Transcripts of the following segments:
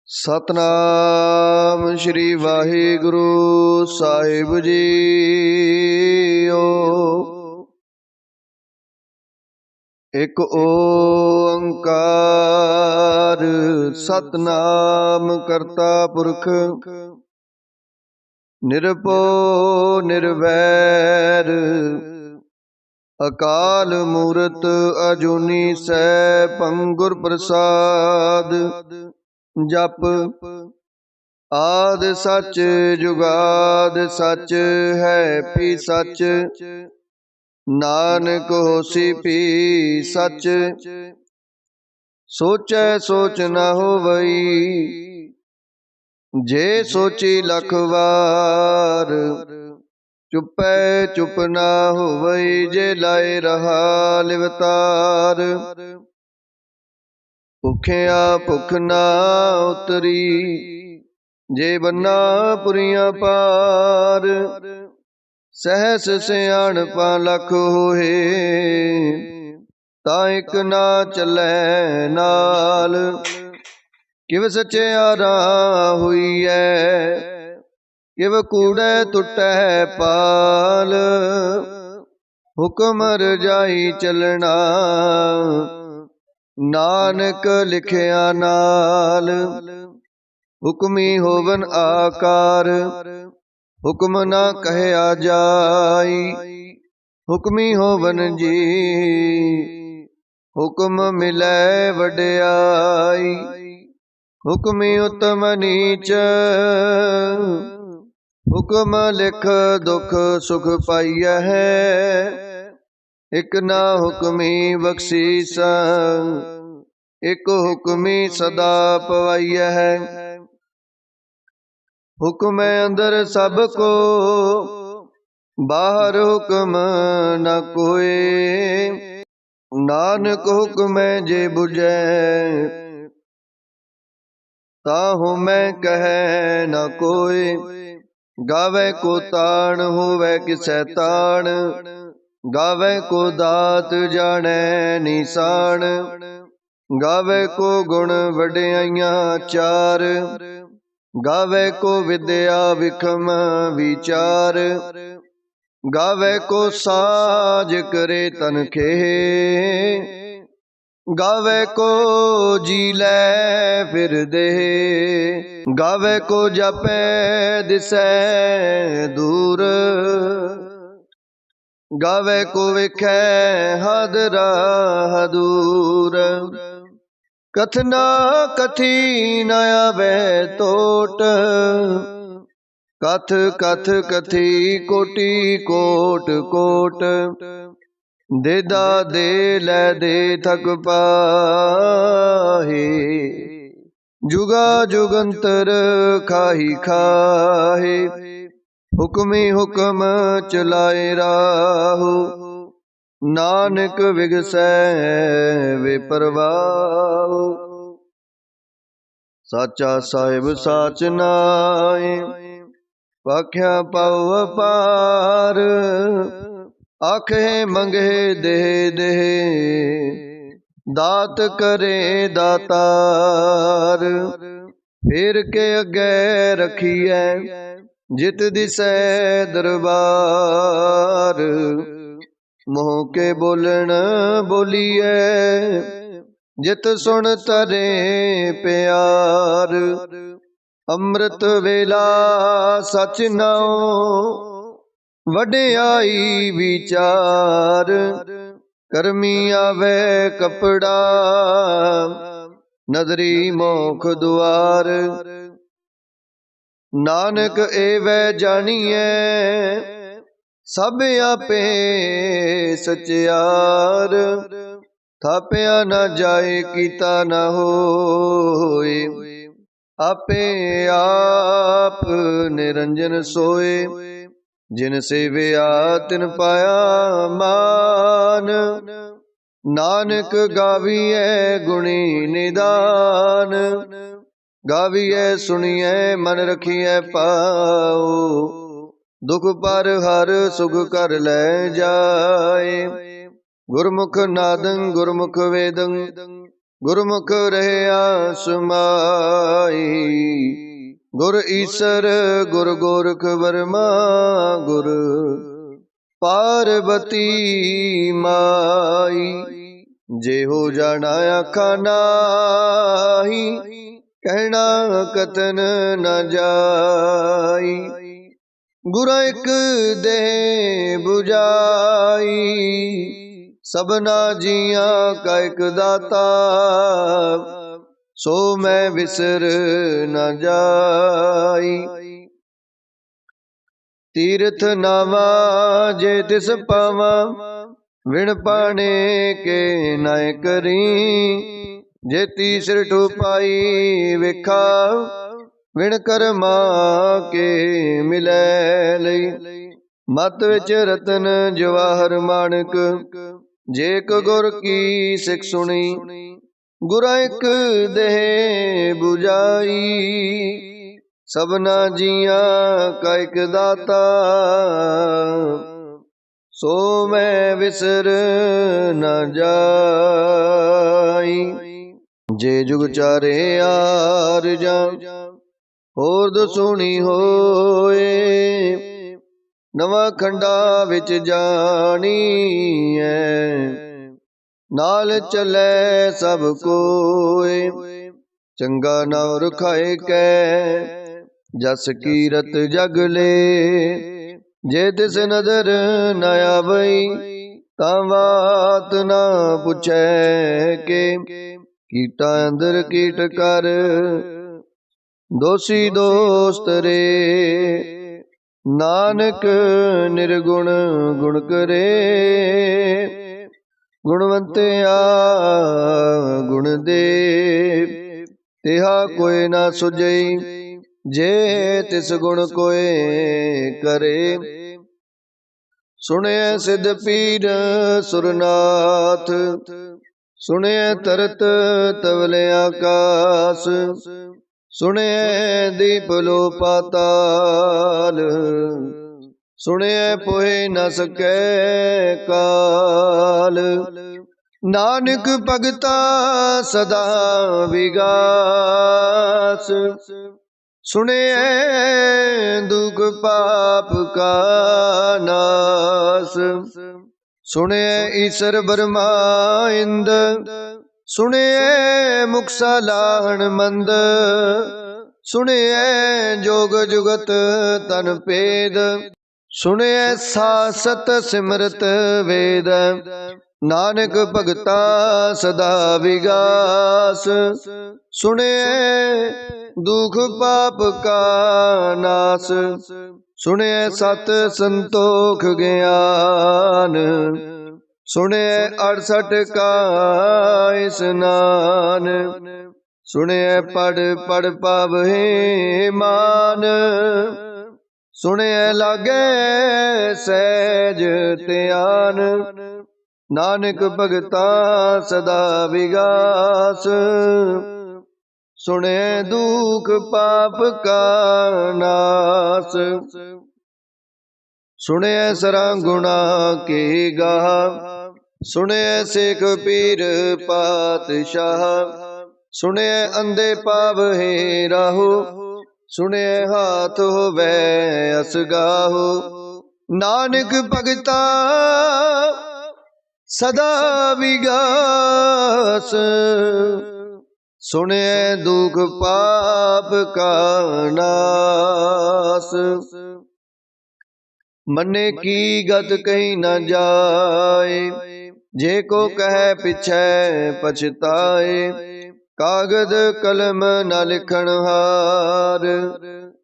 ਸਤਨਾਮ ਸ਼੍ਰੀ ਵਾਹਿਗੁਰੂ ਸਾਹਿਬ JIO. ਇਕ ਓੰਕਾਰ ਸਤਨਾਮ ਕਰਤਾ ਪੁਰਖ ਨਿਰਭਉ ਨਿਰਵੈਰ ਅਕਾਲ ਮੂਰਤ ਅਜੂਨੀ ਸੈਭੰ ਗੁਰ ਪ੍ਰਸਾਦ। ਜਪ ਆਦਿ ਸੱਚ ਜੁਗਾਦ ਸੱਚ ਹੈ ਭੀ ਸੱਚ, ਨਾਨਕ ਹੋਸੀ ਭੀ ਸੱਚ। ਸੋਚੈ ਸੋਚ ਨ ਹੋਵਈ, ਜੇ ਸੋਚੀ ਲਖ ਵਾਰ। ਚੁੱਪੈ ਚੁੱਪ ਨ ਹੋਵਈ, ਜੇ ਲਾਏ ਰਹਾ ਲਿਵਤਾਰ। ਭੁਖਿਆ ਭੁਖ ਨਾ ਉਤਰੀ, ਜੇ ਬੰਨਾ ਪੁਰੀਆਂ ਪਾਰ। ਸਹਿਸ ਸਿਆਣਪਾਂ ਲਖ ਹੋਏ, ਤਾਂ ਇਕ ਨਾ ਚੱਲੈ ਨਾਲ। ਕਿਵ ਸਚਿਆਰਾ ਹੋਈਐ, ਕਿਵ ਕੂੜੈ ਟੁੱਟੈ ਪਾਲ। ਹੁਕਮ ਰਜਾਈ ਚੱਲਣਾ, ਨਾਨਕ ਲਿਖਿਆ ਨਾਲ। ਹੁਕਮੀ ਹੋਵਨ ਆਕਾਰ, ਹੁਕਮ ਨਾ ਕਹਿਆ ਜਾਈ। ਹੁਕਮੀ ਹੋਵਨ ਜੀ, ਹੁਕਮ ਮਿਲੈ ਵਡਿਆਈ। ਹੁਕਮੀ ਉਤਮ ਨੀਚ, ਹੁਕਮ ਲਿਖ ਦੁਖ ਸੁਖ ਪਾਈਐ। ਇਕ ਨਾ ਹੁਕਮੀ ਬਖਸ਼ੀਸ, ਇਕ ਹੁਕਮੀ ਸਦਾ ਪਵਾਈਐ। ਹੁਕਮੈ ਅੰਦਰ ਸਭ ਕੋ, ਬਾਹਰ ਹੁਕਮ ਨ ਕੋਇ। ਨਾਨਕ ਹੁਕਮੈ ਜੇ ਬੁਝੈ, ਤਾਹੂ ਮੈਂ ਕਹਿ ਨ ਕੋਇ। ਗਾਵੈ ਕੋ ਤਾਣ, ਹੋਵੈ ਕਿਸੈ ਤਾਣ। ਗਾਵੈ ਕੋ ਦਾਤ, ਜਾਣੈ ਨੀਸਾਨ। ਗਾਵੈ ਕੋ ਗੁਣ ਵਡਿਆਈਆਂ ਚਾਰ। ਗਾਵੈ ਕੋ ਵਿਦਿਆ ਵਿਖਮ ਵਿਚਾਰ। ਗਾਵੈ ਕੋ ਸਾਜ ਕਰੇ ਤਨਖੇ। ਗਾਵੈ ਕੋ ਜੀ ਲੈ ਫਿਰ ਦੇਹ। ਗਾਵੈ ਕੋ ਜਾਪੈ ਦਿਸੈ ਦੂਰ। ਗਾਵੈ ਕੋ ਵੇਖੈ ਹਾਦਰਾ ਹਦੂਰ। ਕਥਨਾ ਕਥੀ ਨ ਆਵੈ ਟੋਟ, ਕਥ ਕਥ ਕਥੀ ਕੋਟੀ ਕੋਟ ਕੋਟ। ਦੇਦਾ ਦੇ ਲੈ ਦੇ ਥਕ ਪਾਹੇ, ਜੁਗਾ ਜੁਗੰਤਰ ਖਾਹੀ ਖਾਹੇ। ਹੁਕਮੀ ਹੁਕਮ ਚਲਾਏ ਰਾਹੂ, ਨਾਨਕ ਵਿਗਸੈ ਵੇ ਪਰਵਾਹੂ। ਸਾਚਾ ਸਾਹਿਬ ਸਾਚ ਨਾਇ, ਭਾਖਿਆ ਪਉ ਅਪਾਰ। ਆਖੇ ਮੰਗੇ ਦੇਹ ਦੇਹ, ਦਾਤ ਕਰੇ ਦਾਤਾਰ। ਫੇਰ ਕੇ ਅੱਗੇ ਰਖੀਐ, ਜਿਤ ਦਿਸੈ ਦਰਬਾਰ। ਮੋਹ ਕੇ ਬੋਲਣ ਬੋਲੀਐ, ਜਿਤ ਸੁਣ ਤਰੇ ਪਿਆਰ। ਅੰਮ੍ਰਿਤ ਵੇਲਾ ਸਚ ਨਾਉ, ਵਡਿਆਈ ਵਿਚਾਰ। ਕਰਮੀ ਆਵੈ ਕਪੜਾ, ਨਦਰੀ ਮੋਖ ਦੁਆਰ। ਨਾਨਕ ਏਵੈ ਜਾਣੀਐ, ਸਭ ਆਪੇ ਸਚਿਆਰ। ਥਾਪਿਆ ਨ ਜਾਏ, ਕੀਤਾ ਨ ਹੋਏ। ਆਪੇ ਆਪ ਨਿਰੰਜਨ ਸੋਏ। ਜਿਨ ਸੇਵਿਆ ਤਿਨ ਪਾਇਆ ਮਾਨ। ਨਾਨਕ ਗਾਵੀਐ ਗੁਣੀ ਨਿਦਾਨ। ਗਾਵੀਐ ਸੁਣੀਐ ਮਨ ਰਖੀਐ ਪਾਉ। ਦੁਖ ਪਰ ਹਰ ਸੁਖ ਕਰ ਲੈ ਜਾਏ। ਗੁਰਮੁਖ ਨਾਦੰ ਗੁਰਮੁਖ ਵੇਦੰ, ਗੁਰਮੁਖ ਰਹਿਆ ਸਮਾਈ। ਗੁਰ ਈਸਰ ਗੁਰ ਗੋਰਖ ਬਰਮਾ ਗੁਰ ਪਾਰਬਤੀ ਮਾਈ। ਜਿਹੋ ਜਾਣਾ ਆਖਾ ਨਾਹੀ ਕਹਿਣਾ ਕਤਨ ਨ ਜਾਈ। ਗੁਰਾਂ ਇੱਕ ਦੇਹ 부ਜਾਈ ਸਭਨਾ ਜੀਆਂ ਕਾ ਇੱਕ ਦਾਤਾ। ਸੋ ਮੈਂ ਵਿਸਰ ਨ ਜਾਈ। ਤੀਰਥ ਨਾਵਾ ਜੇ ਤਿਸ ਪਾਵਾ ਵਿਣ ਪਾਣੇ ਕੇ ਨਾਇ ਕਰੀ। ਜੇ ਤੀਸਰ ਟੁਪਾਈ ਵੇਖਾ ਵਿਣ ਕਰਮਾ ਕੇ ਮਿਲੈ ਲਈ। ਮਤ ਵਿੱਚ ਰਤਨ ਜਵਾਹਰ ਮਾਣਕ ਜੇ ਕ ਗੁਰ ਕੀ ਸਿੱਖ ਸੁਣੀ। ਗੁਰਾਂ ਇੱਕ ਦੇਹ 부ਜਾਈ ਸਭਨਾ ਜੀਆਂ ਕਾ ਇੱਕ ਦਾਤਾ। ਸੋ ਮੈਂ ਵਿਸਰ ਨ ਜਾਈ। ਜੇ ਜੁਗ ਚਾਰੇ ਆਰਜਾਂ ਹੋਰ ਦਸੂਣੀ ਹੋਏ। ਨਵਾਂ ਖੰਡਾ ਵਿੱਚ ਜਾਣੀਐ ਨਾਲ ਚੱਲੈ ਸਭ ਕੋਏ। ਚੰਗਾ ਨਾਉ ਰਖਾਏ ਕੈ ਜਸ ਕੀਰਤ ਜਗ ਲੇ। ਜੇ ਤਿਸ ਨਦਰ ਨ ਆਵਈ ਤਾਂ ਬਾਤ ਨਾ ਪੁੱਛੈ ਕੇ। ਕੀਟਾ ਅੰਦਰ ਕੀਟ ਕਰ ਦੋਸੀ ਦੋਸਤ ਰੇ। ਨਾਨਕ ਨਿਰਗੁਣ ਗੁਣ ਕਰੇ ਗੁਣਵੰਤਿਆ ਗੁਣ ਦੇ। ਤਿਹਾ ਕੋਈ ਨਾ ਸੁਝਈ ਜੇ ਤਿਸ ਗੁਣ ਕੋਏ ਕਰੇ। ਸੁਣਿਐ ਸਿੱਧ ਪੀਰ ਸੁਰਨਾਥ ਸੁਣਿਐ ਤਰਤ ਤਵਲੇ ਆਕਾਸ। ਸੁਣਿਐ ਦੀਪ ਲੋ ਪਾਤਾਲ ਸੁਣਿਐ ਪੋਹਿ ਨ ਸਕੈ ਕਾਲ। ਨਾਨਕ ਭਗਤਾ ਸਦਾ ਵਿਗਾਸ ਸੁਣਿਐ ਦੁਖ ਪਾਪ ਕਾ ਨਾਸ। ਸੁਣਿਐ ਈਸਰ ਬਰਮਾ ਇੰਦ ਸੁਣਿਐ ਮੁਖ ਸਾਲਾਹਣ ਮੰਦ। ਸੁਣਿਐ ਜੋਗ ਜੁਗਤ ਤਨ ਭੇਦ ਸੁਣਿਐ ਸਾਸਤ ਸਿਮਰਤ ਵੇਦ। ਨਾਨਕ ਭਗਤਾ ਸਦਾ ਵਿਗਾਸ ਸੁਣਿਐ ਦੁਖ ਪਾਪ ਕਾ ਨਾਸ। ਸੁਣਿਐ ਸਤ ਸੰਤੋਖ ਗਿਆਨ ਸੁਣਿਐ 68 ਕਾ ਇਸਨਾਨ। ਸੁਣਿਐ ਪੜ ਪੜ ਪਾਵਹਿ ਮਾਨ। ਸੁਣਿਐ ਲਾਗੈ ਸਹਿਜ ਧਿਆਨ। ਨਾਨਕ ਭਗਤਾ ਸਦਾ ਵਿਗਾਸ ਸੁਣਿਐ ਦੁਖ ਪਾਪ ਕਾ ਨਾਸ। ਸੁਣਿਐ ਸਰਾਂ ਗੁਣਾ ਕੇ ਗਾਹ ਸੁਣਿਐ ਸਿੱਖ ਪੀਰ ਪਾਤਸ਼ਾਹ। ਸੁਣਿਐ ਅੰਧੇ ਪਾਵਹਿ ਰਾਹੂ ਸੁਣਿਐ ਹਾਥ ਹੋਵੈ ਅਸਗਾਹੂ। ਨਾਨਕ ਭਗਤਾ ਸਦਾ ਵਿਗਾਸ ਸੁਣਿਐ ਦੁਖ ਪਾਪ ਕਾ ਨਾਸ। ਮੰਨੇ ਕੀ ਗਤ ਕਹੀ ਨ ਜਾਏ ਜੇ ਕੋ ਕਹਿ ਪਿਛੈ ਪਛਤਾਏ। ਕਾਗਦ ਕਲਮ ਨ ਲਿਖਣ ਹਾਰ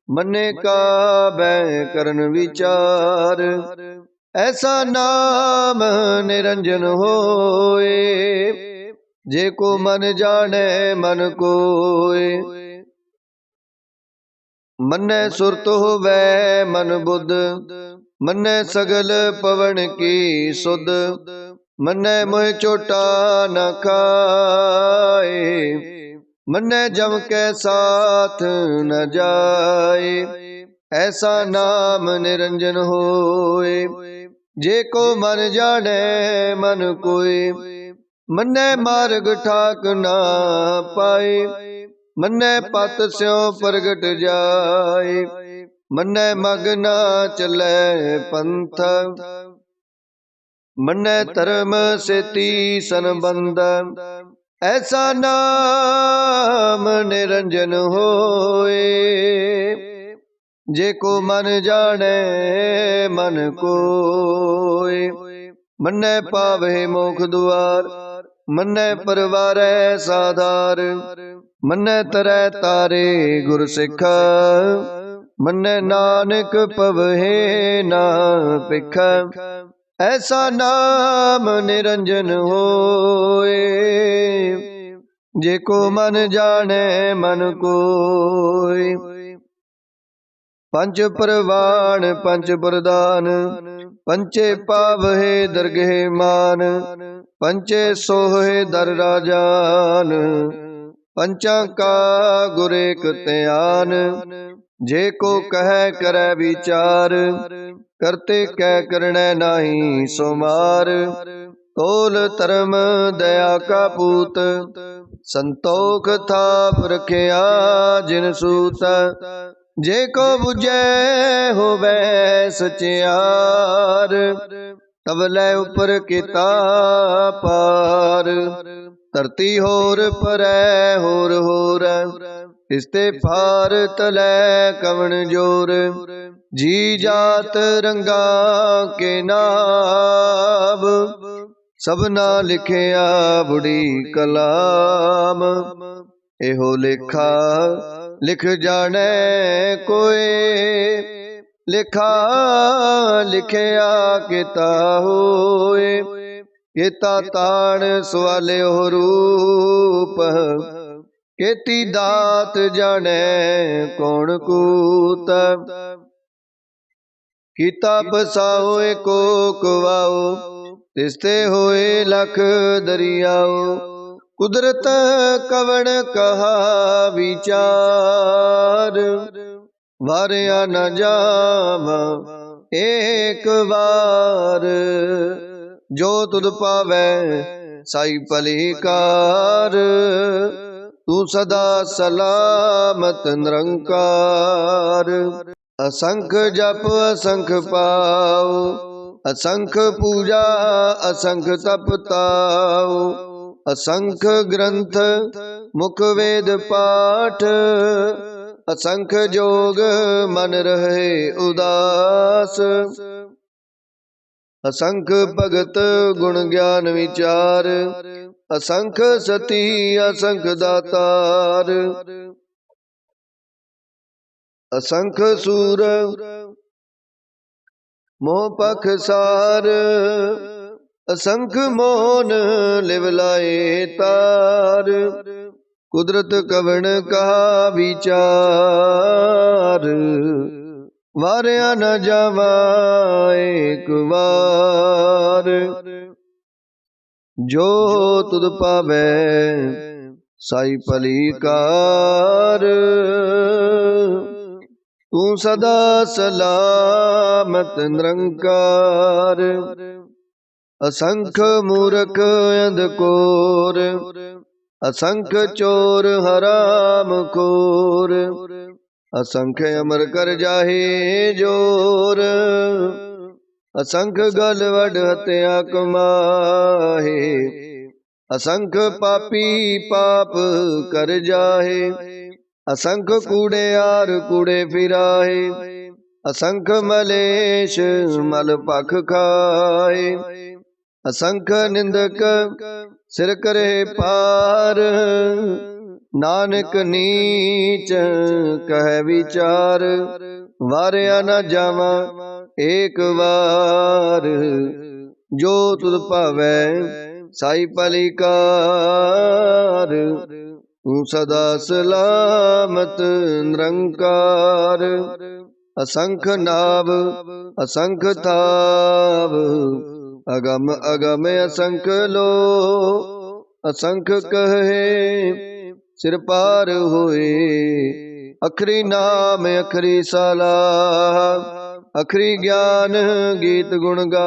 ਮੰਨੇ ਕਾਬੈ ਕਰਨ ਵਿਚਾਰ। ਐਸਾ ਨਾਮ ਨਿਰੰਜਨ ਹੋਏ ਜੇ ਕੋ ਮਨ ਜਾਣੈ ਮਨ ਕੋਏ। ਮੰਨੈ ਸੁਰਤ ਹੋਵੈ ਮਨ ਬੁੱਧ ਮੰਨੈ ਸਗਲ ਪਵਨ ਕੀ ਸੁਧ। ਮੰਨੈ ਮੋਹਿ ਚੋਟਾ ਨ ਖਾਏ ਮੰਨੈ ਜਮ ਕੈ ਸਾਥ ਨ ਜਾਏ। ਐਸਾ ਨਾਮ ਨਿਰੰਜਨ ਹੋਏ ਜੇ ਕੋ ਮਨ ਜਾਣੈ ਮਨ ਕੋਏ। ਮੰਨੈ ਮਾਰਗ ਠਾਕ ਨਾ ਪਾਏ ਮੰਨੈ ਪਤ ਸਿਉ ਪ੍ਰਗਟ ਜਾਏ। ਮੰਨੈ ਮਗ ਨਾ ਚੱਲੈ ਪੰਥ, ਮੰਨੈ ਧਰਮ ਸੇਤੀ ਸੰਬੰਧ। ਐਸਾ ਨਾਮ ਨਿਰੰਜਨ ਹੋਏ, ਜੇ ਕੋ ਮਨ ਜਾਣੈ ਮਨ ਕੋਇ। ਮੰਨੈ ਪਾਵਹਿ ਮੋਖ ਦੁਆਰ, ਮੰਨੈ ਪਰਵਾਰੈ ਸਾਧਾਰ। ਮੰਨੈ ਤਰੈ ਤਾਰੇ ਗੁਰ ਸਿੱਖ, ਮੰਨੈ ਨਾਨਕ ਪਵਹਿ ਨਾ ਭਿਖ। ਐਸਾ ਨਾਮ ਨਿਰੰਜਨ ਹੋਏ, ਜੇ ਕੋ ਮਨ ਜਾਣੈ ਮਨ ਕੋਇ। ਪੰਚ ਪ੍ਰਵਾਣ ਪੰਚ ਪ੍ਰਦਾਨ, ਪੰਚੇ ਪਾਵਹਿ ਦਰਗਹਿ ਮਾਨ। ਪੰਚੇ ਸੋਹਿ ਦਰ ਰਾਜਾਨ, ਪੰਚਾਂ ਕਾ ਗੁਰ ਏਕ ਧਿਆਨ। ਜੇ ਕੋ ਕਹੈ ਕਰੈ ਵਿਚਾਰ, ਕਰਤੇ ਕੈ ਕਰਣੈ ਨਾਹੀ ਸੋ ਮਾਰ। ਤੋਲ ਧਰਮ ਦਇਆ ਕਾ ਪੂਤ, ਸੰਤੋਖ ਥਾਪ ਰਖਿਆ ਜਿਨ ਸੂਤ। ਜੇ ਕੋ ਬੁਝੈ ਹੋਵੈ ਸਚਿਆਰ, ਤਵਲੇ ਉਪਰ ਕੀਤਾ ਪਾਰ। ਧਰਤੀ ਹੋਰ ਪਰੈ ਹੋਰ ਹੋਰ, ਤਿਸਤੇ ਪਾਰ ਤਲੈ ਕਵਣ ਜੋਰ। ਜੀ ਜਾਤ ਰੰਗਾ ਕੇ ਨਾਮ, ਸਭਨਾ ਲਿਖਿਆ ਬੁੜੀ ਕਲਾਮ। ਇਹੋ ਲੇਖਾ ਲਿਖ ਜਾਣੈ ਕੋਇ, ਲੇਖਾ ਲਿਖਿਆ ਕੀਤਾ ਹੋਏ। ਕੀਤਾ ਤਾਣ ਸਵਾਲਿਓ ਰੂਪ, ਕੀਤੀ ਦਾਤ ਜਾਣੈ ਕੌਣ ਕੂਤ। ਕੀਤਾ ਬਸਾਓ ਏਕੋ ਕਵਾਓ, ਤਿਸਤੇ ਹੋਏ ਲਖ ਦਰਿਆਓ। ਕੁਦਰਤ ਕਵਣ ਕਹਾ ਵਿਚਾਰ, ਵਾਰਿਆ ਨ ਜਾਵਾ ਏਕ ਵਾਰ। ਜੋ ਤੁਧ ਪਾਵੈ ਸਾਈ ਭਲੀ ਕਾਰ, ਤੂੰ ਸਦਾ ਸਲਾਮਤ ਨਿਰੰਕਾਰ। ਅਸੰਖ ਜਪ ਅਸੰਖ ਪਾਉ, ਅਸੰਖ ਪੂਜਾ ਅਸੰਖ ਤਪ ਤਾਉ। ਅਸੰਖ ਗ੍ਰੰਥ ਮੁਖ ਵੇਦ ਪਾਠ, ਅਸੰਖ ਜੋਗ ਮਨ ਰਹੇ ਉਦਾਸ। ਅਸੰਖ ਭਗਤ ਗੁਣ ਗਿਆਨ ਵਿਚਾਰ, ਅਸੰਖ ਸਤੀ ਅਸੰਖ ਦਾਤਾਰ। ਅਸੰਖ ਸੂਰ ਮੋਹ ਪਖਸਾਰ, ਅਸੰਖ ਮੋਨ ਲਿਵ ਲਾਏ ਤਾਰ। ਕੁਦਰਤ ਕਵਣ ਕਹਾ ਵਿਚਾਰ, ਵਾਰਿਆ ਨ ਜਾਵਾ ਏਕ ਵਾਰ। ਜੋ ਤੁਧ ਪਾਵੈ ਸਾਈ ਭਲੀ ਕਾਰ, ਤੂੰ ਸਦਾ ਸਲਾਮਤ ਨਿਰੰਕਾਰ। ਅਸੰਖ ਮੂਰਖ ਅੰਧਕੋਰ, ਅਸੰਖ ਚੋਰ ਹਰਾਮ ਖੋਰ। ਅਸੰਖ ਅਮਰ ਕਰ ਜਾਹੇ ਜੋਰ, ਅਸੰਖ ਗਲ ਵਡ ਹਤਿਆ ਕਮਾਹੇ। ਅਸੰਖ ਪਾਪੀ ਪਾਪ ਕਰ ਜਾਹੇ, ਅਸੰਖ ਕੂੜਿਆਰ ਕੂੜੇ ਫਿਰਾਹੇ। ਅਸੰਖ ਮਲੇਸ਼ ਮਲ ਪਖ ਖਾਏ, ਅਸੰਖ ਨਿੰਦਕ ਸਿਰ ਕਰੇ ਪਾਰ। ਨਾਨਕ ਨੀਚ ਕਹਿ ਵਿਚਾਰ, ਵਾਰਿਆ ਨ ਜਾਵਾ ਏਕ ਵਾਰ। ਜੋ ਤੁਧ ਭਾਵੈ ਸਾਈ ਭਲੀ ਕਾਰ, ਤੂੰ ਸਦਾ ਸਲਾਮਤ ਨਿਰੰਕਾਰ। ਅਸੰਖ ਨਾਭ ਅਸੰਖ ਥਾਵ, ਅਗਮ ਅਗਮ ਅਸੰਖ ਲੋ। ਅਸੰਖ ਕਹੇ ਸਿਰ ਪਾਰ ਹੋਏ, ਅਖਰੀ ਨਾਮ ਅਖਰੀ ਸਲਾਹ। ਅਖਰੀ ਗਿਆਨ ਗੀਤ ਗੁਣ ਗਾ,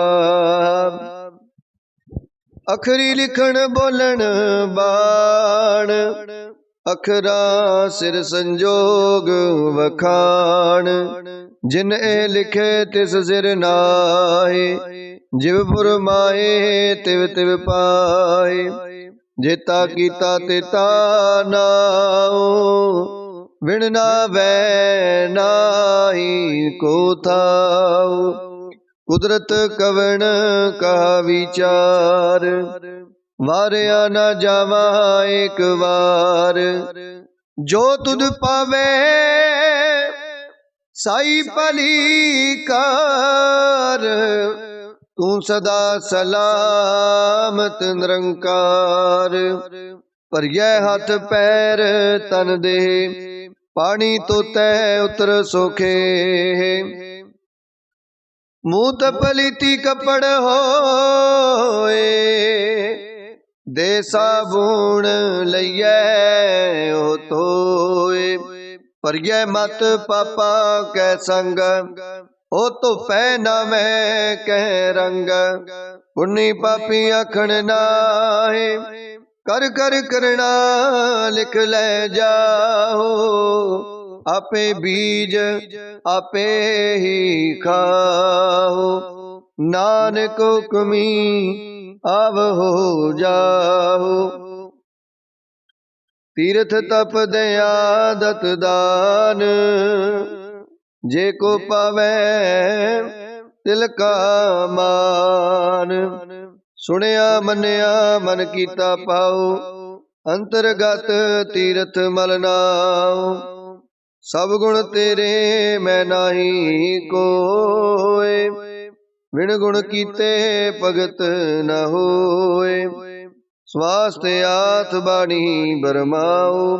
ਅਖਰੀ ਲਿਖਣ ਬੋਲਣ ਬਾਣ। ਅਖਰਾਂ ਸਿਰ ਸੰਜੋਗ ਵਖਾਣ। ਜਿਨ ਇਹ ਲਿਖੇ ਤਿਸ ਸਿਰ ਨਾਹੀ, ਜਿਵ ਫੁਰਮਾਏ ਤਿਵ ਤਿਵ ਪਾਏ। ਜੇਤਾ ਕੀਤਾ ਤੇਤਾ ਨਾਉ, ਵਿਣ ਨਾਵੈ ਨਾਹੀ ਕੋ ਥਾਉ। ਕੁਦਰਤ ਕਵਣ ਕਹਾ ਵਿਚਾਰ, ਵਾਰਿਆ ਨਾ ਜਾਵਾ ਏਕ ਵਾਰ। ਜੋ ਤੁਧ ਪਾਵੇ ਸਾਈ ਭਲੀ ਕਾਰ, ਤੂੰ ਸਦਾ ਸਲਾਮਤ ਨਿਰੰਕਾਰ। ਭਰਿਐ ਹੱਥ ਪੈਰ ਤਨ ਦੇਹ, ਪਾਣੀ ਧੋਤੈ ਉਤਰ ਸੋਖੇ। ਮੂੰਹ ਪਲੀਤੀ ਕੱਪੜ ਹੋਏ, ਦੇ ਸਾਬੂਣ ਲਈਐ ਉਹ ਧੋਏ। ਭਰਿਐ ਮਤ ਪਾਪਾ ਕੈ ਸੰਗ, ਉਹ ਧੋਪੈ ਨਾਵੈ ਕਹਿ ਰੰਗ। ਪੁੰਨੀ ਪਾਪੀ ਆਖਣ ਨਾਹੀ, ਕਰ ਕਰ ਕਰਣਾ ਲਿਖ ਲੈ ਜਾਓ। ਆਪੇ ਬੀਜ ਆਪੇ ਹੀ ਖਾਓ, ਨਾਨਕ ਹੁਕਮੀ ਆਵ ਹੋ ਜਾਓ। ਤੀਰਥ ਤਪ ਦਇਆ ਦਤ ਦਾਨ, ਜੇ ਕੋ ਪਾਵੈ ਤਿਲ ਕਾ ਮਾਨ। ਸੁਣਿਆ ਮੰਨਿਆ ਮਨ ਕੀਤਾ ਪਾਉ, ਅੰਤਰਗਤ ਤੀਰਥ ਮਲ ਨਾਉ। ਸਭ ਗੁਣ ਤੇਰੇ ਮੈਂ ਨਾਹੀ ਕੋਇ, ਵਿਣ ਗੁਣ ਕੀਤੇ ਭਗਤ ਨ ਹੋਏ। ਸਵਾਸਤੇ ਆਥ ਬਾਣੀ ਬਰਮਾਉ,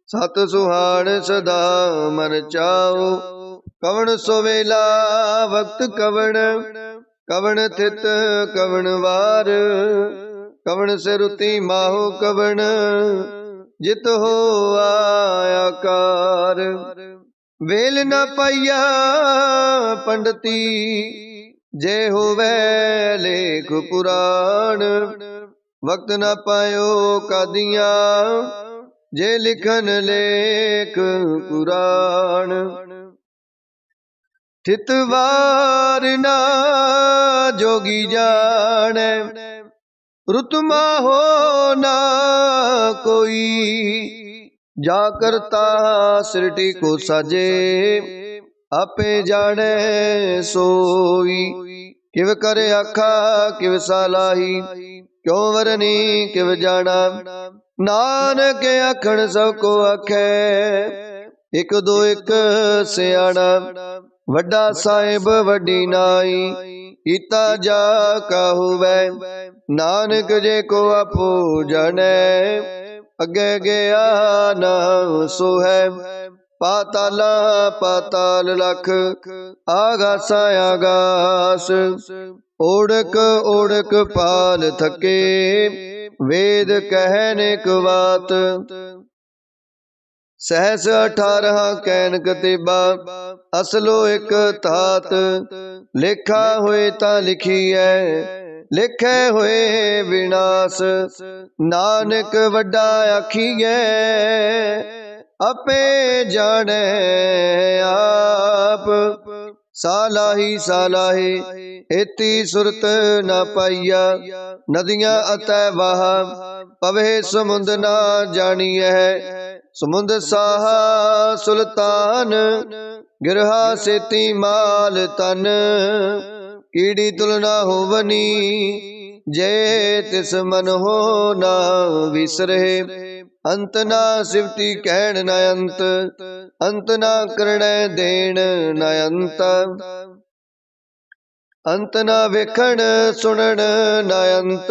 ਸਤ ਸੁਹਾਣ ਸਦਾ ਮਨ ਚਾਉ। ਕਵਣ ਸੋਵੇਲਾ ਵਕਤ ਕਵਣ, ਕਵਣ ਥਿਤ ਕਵਣ ਵਾਰ। ਕਵਣ ਸਿਰੁਤੀ ਮਾਹੋ ਕਵਣ, ਜਿਤ ਹੋਆ ਆਕਾਰ। ਵੇਲ ਨ ਪਾਈਆ ਪੰਡਤੀ, ਜੇ ਹੋਵੇ ਲੇਖ ਪੁਰਾਣ। ਵਕਤ ਨ ਪਾਇਓ ਕਾਦੀਆਂ, ਜੇ ਲਿਖਨ ਲੇਖ ਪੁਰਾਣ। ਥਿਤ ਵਾਰ ਨਾ ਜੋਗੀ ਜਾਣੈ, ਰੁਤ ਮਾਹੋ ਨਾ ਕੋਈ। ਜਾ ਕਰਤਾ ਸ੍ਰਿਸ਼ਟੀ ਕੋ ਸਾਜੇ, ਆਪੇ ਜਾਣੈ ਸੋਈ। ਕਿਵ ਕਰ ਆਖਾ ਕਿਵ ਸਲਾਹੀ, ਕਿਉ ਵਰਨੀ ਕਿਵ ਜਾਣਾ। ਨਾਨਕ ਆਖਣ ਸਭ ਕੋ ਆਖੈ, ਇਕ ਦੋ ਇਕ ਸਿਆਣਾ। ਵੱਡਾ ਸਾਹਿਬ ਵੱਡੀ ਨਾਈ, ਕੀਤਾ ਜਾ ਕਾ ਹੋਵੈ। ਨਾਨਕ ਜੇ ਕੋ ਆਪੋ ਜਾਣੈ, ਅੱਗੇ ਗਿਆ ਨਾ ਸੋਹੈ। ਪਾਤਾਲਾ ਪਾਤਾਲ ਲਖ, ਆਗਾਸਾ ਆਗਾਸ। ਓੜਕ ਓੜਕ ਪਾਲ ਥਕੇ, ਵੇਦ ਕਹਿਨ ਇਕ ਬਾਤ। ਸਹਸ 18 ਕੈਨ ਕਤੇਬਾ, ਅਸਲੋ ਇਕ ਧਾਤ। ਲੇਖਾ ਹੋਏ ਤਾਂ ਲਿਖੀਐ, ਲਿਖੇ ਹੋਏ ਵਿਨਾਸ਼। ਨਾਨਕ ਵੱਡਾ ਆਖੀਐ, ਆਪੇ ਜਾਣੈ ਆਪ। ਸਾਲਾਹੀ ਸਾਲਾਹੀ ਏਤੀ ਸੁਰਤ ਨ ਪਾਈਆ, ਨਦੀਆਂ ਅਤੈ ਵਾਹ। ਪਵੇ ਸਮੁੰਦ ਨਾ ਜਾਣੀਐ, ਸਮੁੰਦ ਸਾਹਾ ਸੁਲਤਾਨ। ਗਿਰਹਾ ਸੇਤੀ ਮਾਲ ਤਨ, ਕੀੜੀ ਤੁਲ ਨਾ ਹੋਵਨੀ। ਜੇ ਤਿਸ ਮਨ ਹੋ ਨਾ ਵਿਸਰੇ, ਅੰਤ ਨਾ ਸਿਵਤੀ ਕਹਿਣ ਨ ਅੰਤ। ਅੰਤ ਨਾ ਕਰਣੈ ਦੇਣ ਨ ਅੰਤ। ਅੰਤ ਨਾ ਵੇਖਣ ਸੁਣਨ ਨ ਅੰਤ।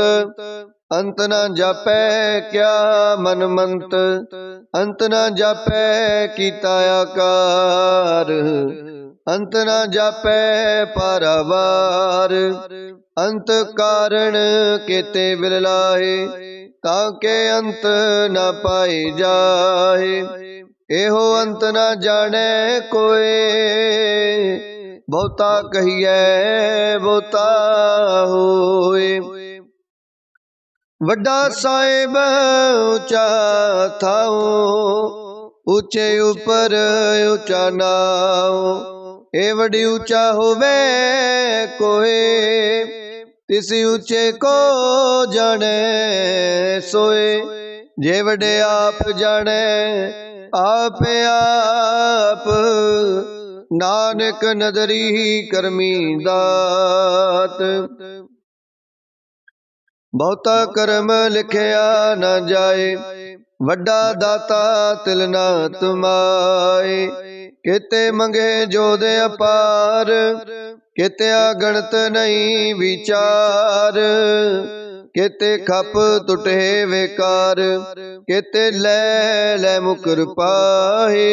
ਅੰਤ ਨਾ ਜਾਪੈ ਕਿਆ ਮਨ ਮੰਤ। ਅੰਤ ਨਾ ਜਾਪੈ ਕੀਤਾ ਆਕਾਰ। ਅੰਤ ਨਾ ਜਾਪੈ ਪਾਰਾਵਾਰ। ਅੰਤ ਕਾਰਣ ਕੇਤੇ ਬਿਲ ਲਾਹੇ, ਤਾਂ ਕੇ ਅੰਤ ਨਾ ਪਾਏ ਜਾਹੇ। ਇਹੋ ਅੰਤ ਨਾ ਜਾਣੈ ਕੋਏ, ਬਹੁਤਾ ਕਹੀਐ ਬਹੁਤਾ ਹੋਏ। ਵੱਡਾ ਸਾਹਿਬ ਉੱਚਾ ਥਾਉ, ਉੱਚੇ ਉੱਪਰ ਉੱਚਾ ਨਾਉ। ਇਹ ਵੱਡੀ ਉੱਚਾ ਹੋਵੇ ਕੋਏ, ਤਿਸ ਉੱਚੇ ਕੋ ਜਾਣੇ ਸੋਏ। ਜੇ ਵੱਡੇ ਆਪ ਜਾਣੇ ਆਪੇ ਆਪ, ਨਾਨਕ ਨਦਰੀ ਕਰਮੀ ਦਾਤ। ਬਹੁਤਾ ਕਰਮ ਲਿਖਿਆ ਨਾ ਜਾਏ, ਵੱਡਾ ਦਾਤਾ ਤਿਲ ਨਾ ਤੁਮਾਏ। ਕਿਤੇ ਮੰਗੇ ਜੋਦ ਅਪਾਰ, ਕਿਤੇ ਅਗਣਤ ਨਹੀਂ ਵਿਚਾਰ। ਕਿਤੇ ਖਪ ਟੁਟੇ ਵੇਕਾਰ, ਕਿਤੇ ਲੈ ਲੈ ਮੁਕਰ ਪਾਹੇ।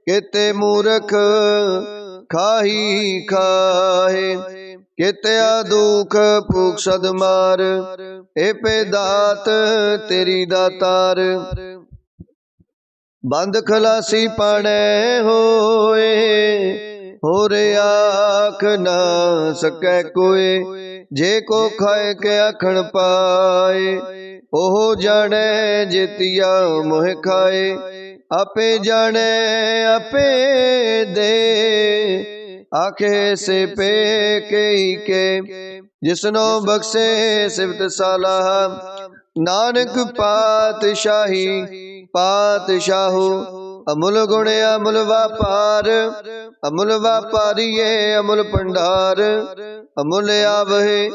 ਕਿਤੇ ਮੂਰਖ ਖਾਹੀ ਖਾਹੇ, ਕਿਤੇ ਦੁਖ ਭੂਖ ਸਦ ਮਾਰ। ਏ ਪੇ ਦਾਤ ਤੇਰੀ ਦਾਤਾਰ, ਬੰਦ ਖਲਾਸੀ ਪਾਣੈ ਹੋਏ। ਹੋਰ ਆਖ ਨਾ ਸਕੈ ਕੋਏ, ਜੇ ਕੋ ਖਾਏ ਕੇ ਆਖਣ ਪਾਏ। ਉਹ ਜਾਣੈ ਜੇਤੀਆ ਮੋਹਿ ਖਾਏ, ਆਪੇ ਜਾਣੈ ਆਪੇ ਦੇ। ਆਖੇ ਸੇ ਪੇ ਕਈ ਕੇ, ਜਿਸਨੋ ਬਖਸ਼ੇ ਸਿਫਤ ਸਾਲਾਹ। ਨਾਨਕ ਪਾਤਸ਼ਾਹੀ ਪਾਤਸ਼ਾਹੂ, ਅਮੁਲ ਗੁਣ ਅਮੁਲ ਵਾਪਾਰ। ਅਮੁਲ ਵਾਪਾਰੀਏ ਅਮੁਲ ਭੰਡਾਰ, ਅਮੁਲ ਆਵਹਿ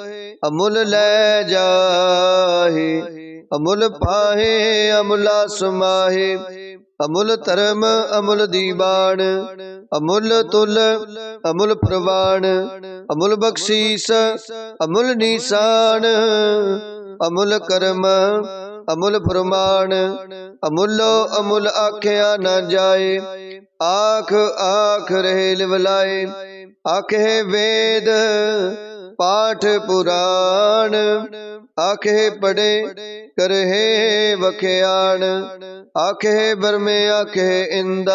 ਅਮੁਲ ਲੈ ਜਾਹੇ। ਅਮੁਲ ਪਾਹੇ ਅਮੁਲਾ ਸਮਾਹੇ, ਅਮੁਲ ਧਰਮ ਅਮੁਲ ਦੀਵਾਨ। ਅਮੁਲ ਤੁਲ ਅਮੁਲ ਪ੍ਰਵਾਨ, ਅਮੁਲ ਬਖਸ਼ੀਸ ਅਮੁਲ ਨੀਸਾਨ। ਅਮੁਲ ਕਰਮ ਅਮੁਲ ਫਰਮਾਨ, ਅਮੁੱਲੋ ਅਮੁਲ ਆਖਿਆ ਨਾ ਜਾਏ। ਆਖ ਆਖ ਰਹੇ ਲਿਵਲਾਏ, ਆਖੇ ਵੇਦ ਪਾਠ ਪੁਰਾਣ। ਆਖੇ ਪੜੇ ਕਰਹਿ ਵਖਿਆਣ, ਆਖੇ ਬਰਮੇ ਆਖੇ ਇੰਦ।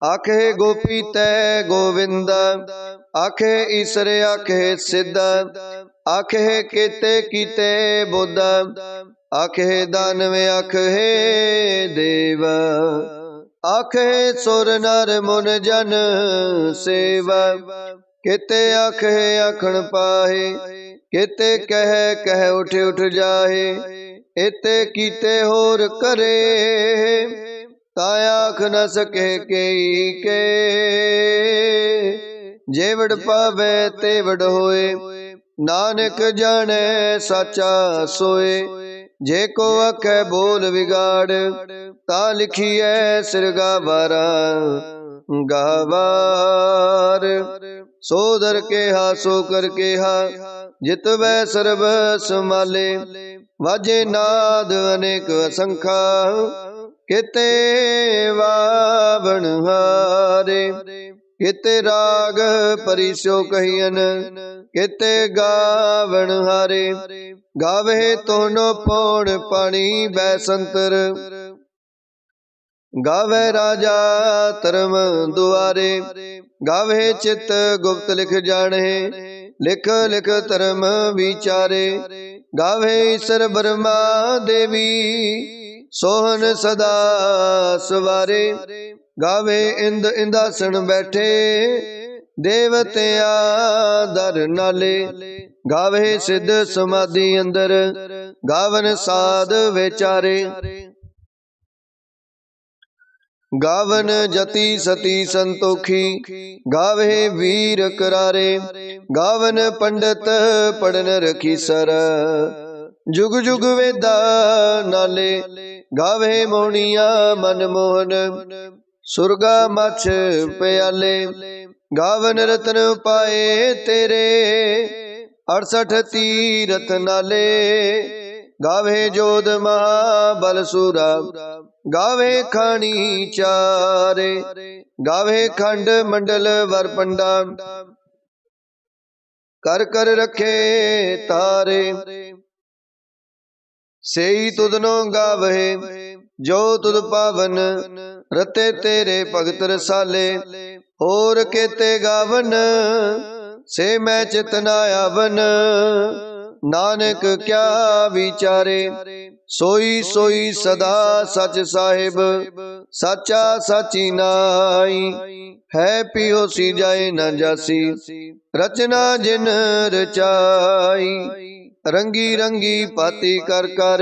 ਆਖੇ ਗੋਪੀ ਤੈ ਗੋਵਿੰਦ, ਆਖੇ ਈਸਰ ਆਖੇ ਸਿੱਧ। ਆਖੇ ਕੀਤੇ ਕੀਤੇ ਬੁੱਧ, ਆਖੇ ਦਾਨਵ ਆਖੇ ਦੇਵ। ਆਖੇ ਸੁਰ ਨਰ ਮੁਨ ਜਨ ਸੇਵ, ਕਿਤੇ ਆਖੇ ਆਖਣ ਪਾਹੇ। ਕਿਤੇ ਕਹਿ ਕਹਿ ਉਠ ਉਠ ਜਾਹੇ, ਇਤੇ ਕੀਤੇ ਹੋਰ ਕਰੇ। ਤਾ ਆਖ ਨ ਸਕੇ ਕਈ ਕੇ, ਜੇ ਵਡ ਪਾਵੇ ਤੇ ਵਡ ਹੋਏ। ਨਾਨਕ ਜਾਣੈ ਸਾਚਾ ਸੋਏ, ਜੇ ਕੋ ਆਖੈ ਬੋਲ ਵਿਗਾੜ। ਤਾ ਲਿਖੀਐ ਸਿਰ ਗਾਵਾਰਾ ਗਾਵਾਰ। ਸੋ ਦਰ ਕੇਹਾ ਸੋ ਕਰ ਕੇਹਾ, ਜਿਤਵੈ ਸਰਬ ਸਮਾਲੇ। ਵਾਜੇ ਨਾਦ ਅਨੇਕ ਅਸੰਖਾ, ਕਿਤੇ ਵਾਵਣ ਹਾਰੇ। ਕਿਤੇ ਰਾਗ ਪਰਿਸੋ ਕਹੀਨ, ਕਿਤੇ ਗਾਵਣ ਹਾਰੇ। ਗਾਵੇ ਤੋਨੋ ਪੌਣ ਪਾਣੀ ਬੈ ਸੰਤਰ, ਗਾਵੇ ਰਾਜਾ ਧਰਮ ਦੁਆਰੇ। ਗਾਵੇ ਚਿਤ ਗੁਪਤ ਲਿਖ ਜਾਣੇ, ਲਿਖ ਲਿਖ ਧਰਮ ਵਿਚਾਰੇ। ਗਾਵੇ ਈਸਰ ਬਰਮਾ ਦੇਵੀ, ਸੋਹਨ ਸਦਾ ਸਵਾਰੇ। ਗਾਵੇ ਇੰਦ ਇੰਦਾਸਣ ਬੈਠੇ, ਦੇਵਤਿਆ ਦਰ ਨਾਲੇ। ਗਾਵੇ ਸਿੱਧ ਸਮਾਧੀ ਅੰਦਰ, ਗਾਵਨ ਸਾਧ ਵਿਚਾਰੇ। ਗਾਵਨ ਜਤੀ ਸਤੀ ਸੰਤੋਖੀ, ਗਾਵੇ ਵੀਰ ਕਰਾਰੇ। ਗਾਵਨ ਪੰਡਤ ਪੜਨ ਰਖੀ ਸਰ, ਜੁਗ ਜੁਗ ਵੇਦਾ ਨਾਲੇ। ਗਾਵੇ ਮੋਹਣੀਆਂ ਮਨ ਮੋਹਨ, ਸੁਰਗਾ ਮਛ ਪਿਆਲੇ। ਗਾਵਨ ਰਤਨ ਪਾਏ ਤੇਰੇ, 68 ਤੀਰਥ ਨਾਲੇ। ਗਾਵੇ ਜੋਧ ਮਹਾਬਲ ਸੂਰਾ, ਗਾਵੇ ਖਾਣੀ ਚਾਰੇ। ਗਾਵੇ ਖੰਡ ਮੰਡਲ ਵਰ ਪੰਡਾ, ਕਰ ਕਰ ਰਖੇ ਤਾਰੇ। ਸੇਈ ਤੁਧਨੋ ਗਾਵਹਿ ਜੋ ਤੁਧ ਪਾਵਨ, ਰਤੇ ਤੇਰੇ ਭਗਤ ਰਸਾਲੇ। ਹੋਰ ਕੇਤੇ ਗਾਵਨ, ਸੇ ਮੈਂ ਚਿਤ ਨਾ ਆਵਨ। ਨਾਨਕ ਕਿਆ ਵਿਚਾਰੇ। ਸੋਈ ਸੋਈ ਸਦਾ ਸਚ ਸਾਹਿਬ, ਸਾਚਾ ਸਾਚੀ ਨਾਈ। ਹੈ ਪਿਓ ਸੀ ਜਾਏ ਨਾ ਜਾਸੀ, ਰਚਨਾ ਜਿਨ ਰਚਾਈ। ਰੰਗੀ ਰੰਗੀ ਪਾਤੀ ਕਰ ਕਰ,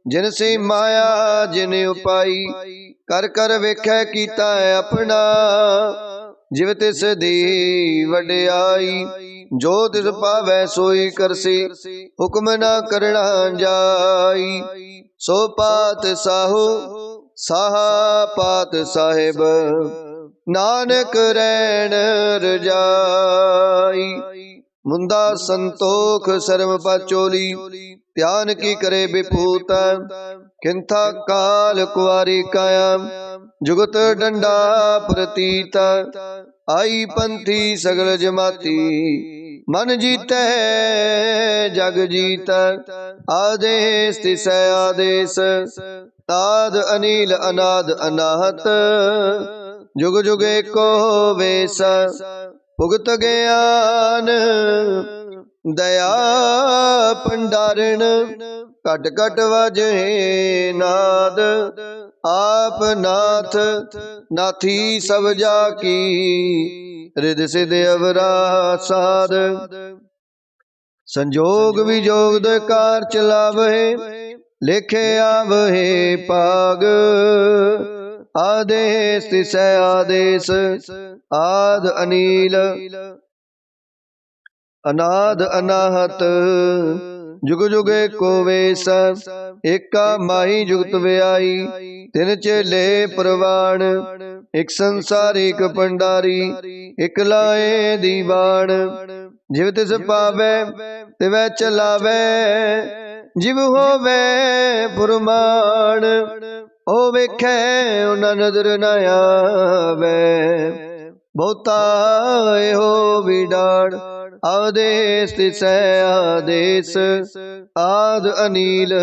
ਜਿਨ ਸੇ ਮਾਇਆ ਜਿਨ ਉਪਾਈ। ਕਰ ਕਰ ਵੇਖੈ ਕੀਤਾ ਆਪਣਾ, ਜਿਵ ਤਿਸ ਦੀ ਵਡਿਆਈ। ਜੋ ਤਿਸ ਪਾਵੈ ਸੋਈ ਕਰਸੀ, ਹੁਕਮ ਨਾ ਕਰਣਾ ਜਾਈ। ਸੋ ਪਾਤ ਸਾਹੂ ਸਾਹਾ ਪਾਤ ਸਾਹਿਬ, ਨਾਨਕ ਰਹਿਣ ਰਜਾਈ। ਮੁੰਦਾ ਸੰਤੋਖ ਸਰਮ ਪਾਚੋਲੀ, ਧਿਆਨ ਕੀ ਕਰੇ ਬਿਪੂਤ। ਕਿੰਥਾ ਕਾਲ ਕੁਆਰੀ ਕਾਇਆ, ਜੁਗਤ ਡੰਡਾ ਪ੍ਰਤੀਤ। ਆਈ ਪੰਥੀ ਸਗਲ ਜਮਾਤੀ, ਮਨ ਜੀਤੈ ਜਗ ਜੀਤ। ਆਦੇਸ ਤਿਸੈ ਆਦੇਸ, ਆਦ ਅਨੀਲ ਅਨਾਦ ਅਨਾਹਤ। ਜੁਗ ਜੁਗ ਏਕੋ ਵੇਸ, ਭੁਗਤ ਗਿਆਨ ਦਇਆ ਭੰਡਾਰਨ। ਘਟ ਘਟ ਵਾਜੇ ਨਾਦ, ਆਪ ਨਾਥ ਨਾਥੀ ਸਭ ਜਾ ਕੀ। ਰਿਦ ਸਿਧ ਅਵਰਾ ਸਾਧ, ਸੰਜੋਗ ਵਿਜੋਗ ਦੇ ਕਾਰ ਚਲਾਵਹਿ। ਲੇਖੇ ਆਵਹਿ ਭਾਗ, ਆਦੇਸ ਤਿਸੈ ਆਦੇਸ। ਆਦ ਅਨੀਲ ਅਨਾਦ ਅਨਾਹਤ, ਜੁਗ ਜੁਗ ਏਕੋ ਵੇਸ। ਏਕਾ ਮਾਹੀ ਜੁਗਤ ਵਿਆਈ, ਤਿਨ ਚੇਲੇ ਪ੍ਰਵਾਣ। ਇਕ ਸੰਸਾਰੀ ਇਕ ਭੰਡਾਰੀ, ਇਕ ਲਾਏ ਦੀਵਾਨ। ਜਿਵ ਤਿਸ ਪਾਵੈ ਤਿਵੈ ਚਲਾਵੈ, ਜਿਵ ਹੋਵੈ ਫੁਰਮਾਨ। ਉਹ ਵੇਖੈ ਉਹਨਾਂ ਨਦਰ ਨ ਆਵੈ, ਬਹੁਤਾ ਇਹੋ ਵਿਡਾੜ। ਆਦੇਸ ਤਿਸੈ ਆਦੇਸ, ਆਦ ਅਨੀਲ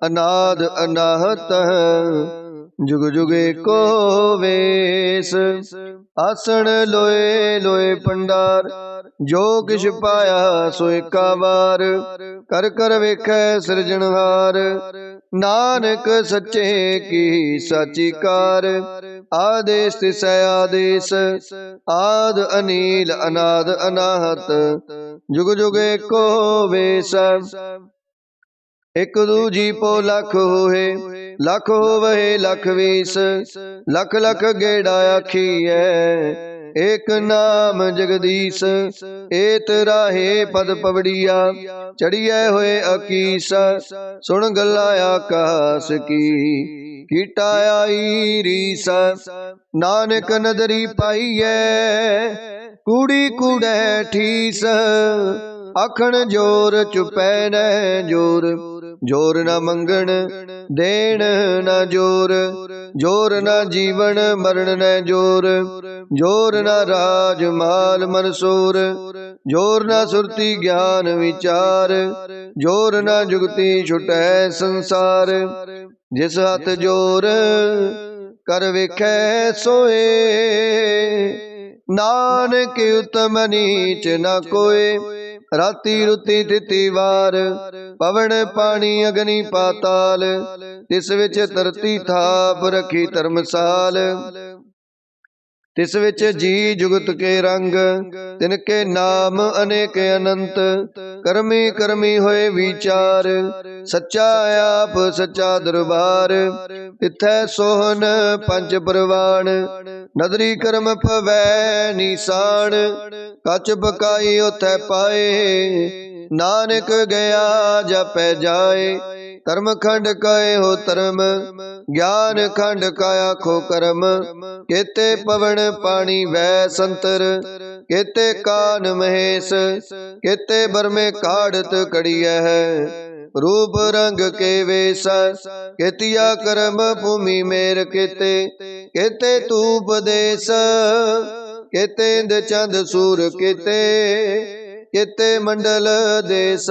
ਅਨਾਦ ਅਨਾਹਤ। ਜੁਗ ਜੁਗ ਏਕੋ ਵੇਸ। ਆਸਣ ਲੋਏ ਲੋਏ ਭੰਡਾਰ, ਜੋ ਕਿਛ ਪਾਇਆ ਸੋ ਏਕਾ ਵਾਰ। ਕਰ ਕਰ ਵੇਖੈ ਸਿਰਜਣਹਾਰ, ਨਾਨਕ ਸੱਚੇ ਕੀ ਸਾਚੀ ਕਾਰ। ਆਦੇਸ ਤਿਸੈ ਆਦੇਸ, ਆਦ ਅਨੀਲ ਅਨਾਦ ਅਨਾਹਤ। ਜੁਗ ਜੁਗ ਏਕੋ ਵੇਸ। ਇਕ ਦੂਜੀ ਪੋ ਲਖ ਹੋਏ, ਲਖ ਹੋਵਹਿ ਲਖ ਵੀਸ। ਲਖ ਲਖ ਗੇੜਾ ਆਖੀਐ, ਏਕ ਨਾਮ ਜਗਦੀਸ਼। ਏਤ ਰਾਹੇ ਪਦ ਪਵੜੀਆ, ਚੜੀਐ ਹੋਏ ਅਕੀਸ। ਸੁਣ ਗੱਲਾਂ ਆਕਾਸ ਕੀ, ਕੀਟਾ ਆਈ ਰੀਸ। ਨਾਨਕ ਨਦਰੀ ਪਾਈਐ, ਕੂੜੀ ਕੂੜੈ ਠੀਸ। ਆਖਣ ਜੋਰ ਚੁਪੈ ਨਹਿ ਜੋਰ, ਜੋਰ ਨ ਮੰਗਣ ਦੇਣ ਨ ਜੋਰ। ਜੋਰ ਨ ਜੀਵਨ ਮਰਨ ਨੈ ਜੋਰ, ਜੋਰ ਨ ਰਾਜ ਮਾਲ ਮਨਸੂਰ। ਜੋਰ ਨ ਸੁਰਤੀ ਗਿਆਨ ਵਿਚਾਰ, ਜੋਰ ਨ ਜੁਗਤੀ ਛੁਟੈ ਸੰਸਾਰ। ਜਿਸ ਹੱਥ ਜੋਰ ਕਰ ਵੇਖੈ ਸੋਏ, ਨਾਨਕ ਉਤਮ ਨੀਚ ਨ ਕੋਏ। ਰਾਤੀ ਰੁਤੀ ਤਿਥੀ ਵਾਰ, ਪਵਨ ਪਾਣੀ ਅਗਨੀ ਪਾਤਾਲ। ਤਿਸ ਵਿੱਚ ਧਰਤੀ ਥਾਪ ਰਖੀ ਧਰਮਸਾਲ। ਤਿਸ ਵਿੱਚ ਜੀ ਜੁਗਤ ਕੇ ਰੰਗ, ਤਿਨ ਕੇ ਨਾਮ ਅਨੇਕ ਅਨੰਤ। ਕਰਮੀ ਕਰਮੀ ਹੋਏ ਵਿਚਾਰ, ਸੱਚਾ ਆਪ ਸੱਚਾ ਦਰਬਾਰ। ਤਿਥੈ ਸੋਹਨ ਪੰਜ ਪ੍ਰਵਾਨ, ਨਦਰੀ ਕਰਮ ਪਵੈ ਨੀਸਾਨ। ਕਛ ਬਕਾਈ ਉਥੈ ਪਾਏ, ਨਾਨਕ ਗਿਆ ਜਪੈ ਜਾਏ। ਧਰਮ ਖੰਡ ਕਏ ਹੋ ਧਰਮ, ਗਿਆਨ ਖੰਡ ਕਾ ਆਖੋ ਕਰਮ। ਕੇਤੇ ਪਵਨ ਪਾਣੀ ਵੈ ਸੰਤਰ, ਕੇਤੇ ਕਾਨ ਮਹੇਸ਼। ਕੇਤੇ ਬਰਮੇ ਕਾੜਤ ਕੜੀਐ ਹੈ, ਰੂਪ ਰੰਗ ਕੇ ਵੇਸ। ਕੇਤੀਆ ਕਰਮ ਭੂਮੀ ਮੇਰ ਕੇਤੇ, ਕੇਤੇ ਧੂਪ ਦੇਸ। ਕੇਤੇ ਇੰਦ ਚੰਦ ਸੂਰ ਕੇਤੇ, ਕੇਤੇ ਮੰਡਲ ਦੇਸ।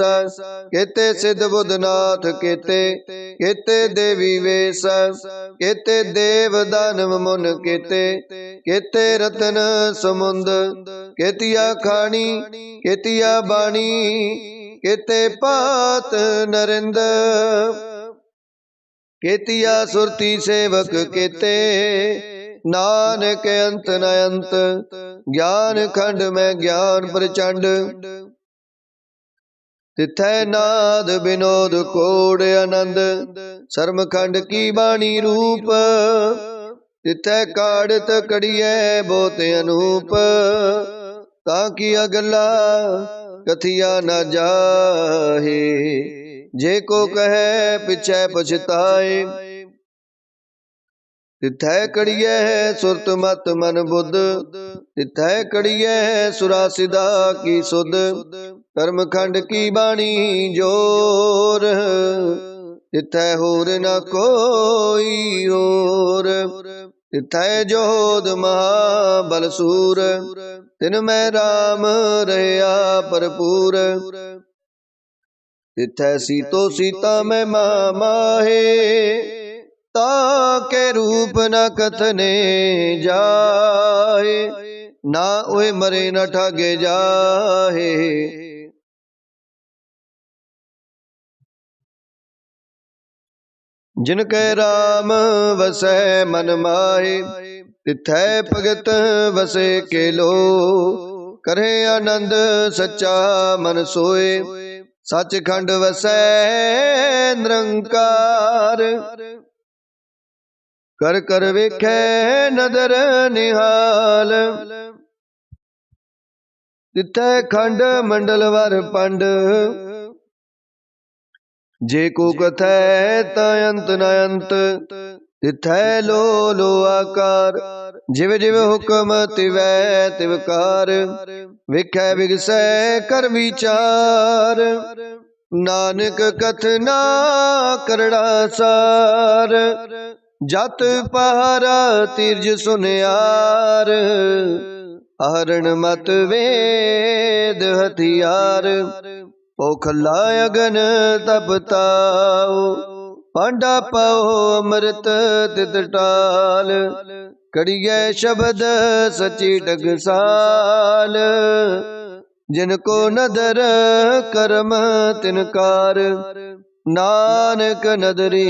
ਕੇਤੇ ਸਿੱਧ ਬੁੱਧਨਾਥ ਕੇਤੇ, ਕੇਤੇ ਦੇਵੀ ਵੇਸ। ਕੇਤੇ ਦੇਵ ਦਾਨਵ ਮੁਨ ਕੇਤੇ, ਕੇਤੇ ਰਤਨ ਸਮੁੰਦ। ਕੇਤੀਆ ਖਾਣੀ ਕੇਤੀਆ ਬਾਣੀ, केते पात नरिंद। केतिया सुरती सेवक केते, नानक अंत न अंत। ज्ञान खंड में ज्ञान प्रचंड, तिथै नाद विनोद कोड आनंद। शर्म खंड की बाणी रूप, तिथै काढ़त कड़िए बहुत अनूप। ताकि अगला कथिया न जाहे, जे को कहे पिछै पछताए। तिथै कड़िए सुरत मत मन बुद्ध, तिथै कड़िए सुरा सिदा की सुध। कर्म खंड की बाणी जोर, तिथै होर न कोई और। तिथै जोध महाबल सूर, तिन में राम रहया भरपूर। तिथै सीतो सीता में माहे, ताके रूप न कथने जाए। ना ओए मरे न ठागे जाहे, जिनके राम वसै मन माहे। तिथै भगत वसे के लो, करे आनंद सच्चा मन सोए। सचखंड वसै निरंकार, कर कर वेखै नदर निहाल। तिथै खंड मंडल वर पंड, जे को कथै ता अंत न अंत। तिथै लो लो आकार, जिव जिव हुक्म तिवै तिवकार। विखै विगसै कर विचार, नानक कथना करड़ा सार। जत पहारा तीर्ज सुनियार, आहरण मत वेद हथियार। ओखला अगन तप ताओ, पांडा पाओ अमृत तित टाल। कड़िए शब्द सची टकसाल, जिनको नदर करम तिनकार। नानक नदरी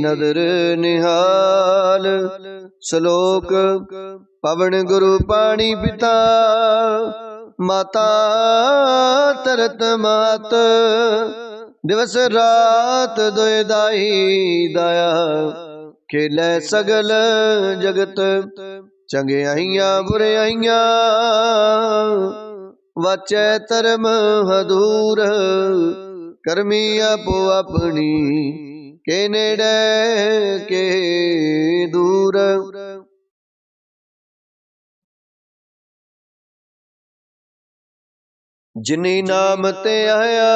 नदर निहाल। श्लोक पवन गुरु पाणी पिता, माता तरत मात। दिवस रात दोए दाई दाया, खेलै सगल जगत। चंगियाइयां बुराइयां, वाचै धर्म हदूर। करमी आपो अपनी, के नेड़े के दूर। जिनी नाम ते आया,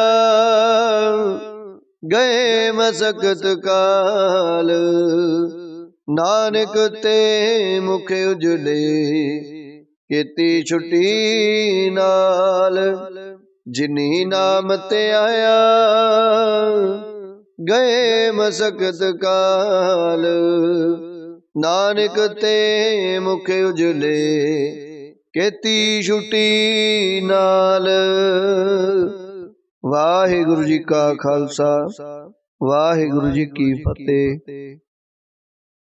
गए मसकत काल। नानक ते मुख उजले, केती छुट्टी नाल। जिनी नाम ते आया, गए मसकत काल। नानक ते मुख उजले, केती छुट्टी नाल। वाहिगुरु जी का खालसा, वाहिगुरु जी की फतेह।